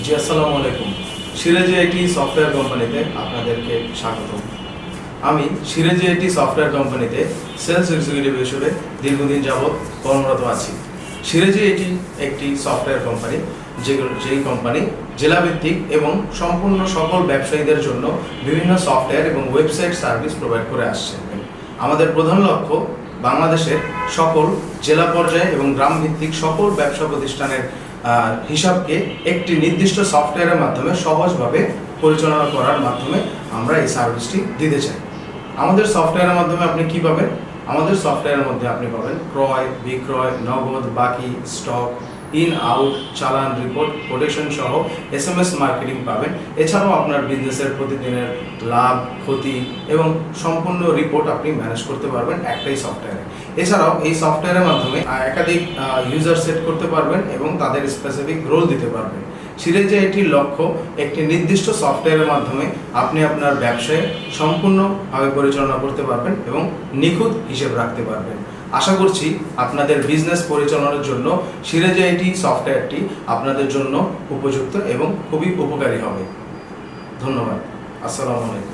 জি আসসালামু আলাইকুম। সিরাজি IT software কোম্পানিতে আপনাদেরকে স্বাগত। আমি সিরাজি আইটি সফটওয়্যার কোম্পানিতে সেলস এক্সিকিউটিভ হিসেবে দীর্ঘদিন যাবৎ কর্মরত আছি। সিরাজি আইটি একটি সফটওয়্যার কোম্পানি, যেই কোম্পানি জেলাভিত্তিক এবং সম্পূর্ণ সকল ব্যবসায়ীদের জন্য বিভিন্ন সফটওয়্যার এবং ওয়েবসাইট সার্ভিস প্রোভাইড করে আসছে। আমাদের প্রধান লক্ষ্য বাংলাদেশের সকল জেলা পর্যায়ে এবং গ্রাম ভিত্তিক সকল ব্যবসা প্রতিষ্ঠানের হিসাবকে একটি নির্দিষ্ট সফটওয়্যারের মাধ্যমে সহজভাবে পরিচালনা করার মাধ্যমে আমরা এই সার্ভিসটি দিতে চাই। আমাদের সফটওয়্যারের মাধ্যমে আপনি কি পাবেন? আমাদের সফটওয়্যারের মধ্যে আপনি পাবেন ক্রয়, বিক্রয়, নগদ, বাকি, স্টক, ইন আউট, চালান, রিপোর্ট, কোটেশন সহ SMS মার্কেটিং পাবেন। এছাড়াও আপনার বিজনেসের প্রতিদিনের লাভ, ক্ষতি এবং সম্পূর্ণ রিপোর্ট আপনি ম্যানেজ করতে পারবেন একটাই সফটওয়্যারে। এছাড়াও এই সফটওয়্যারের মাধ্যমে একাধিক ইউজার সেট করতে পারবেন এবং তাদের স্পেসিফিক রোল দিতে পারবেন। সিরাজি আইটির লক্ষ্য একটি নির্দিষ্ট সফটওয়্যারের মাধ্যমে আপনি আপনার ব্যবসায় সম্পূর্ণভাবে পরিচালনা করতে পারবেন এবং নিখুঁত হিসেব রাখতে পারবেন। আশা করছি আপনাদের বিজনেস পরিচালনার জন্য সিরাজি আইটি সফটওয়্যারটি আপনাদের জন্য উপযুক্ত এবং খুবই উপকারী হবে। ধন্যবাদ। আসসালামু আলাইকুম।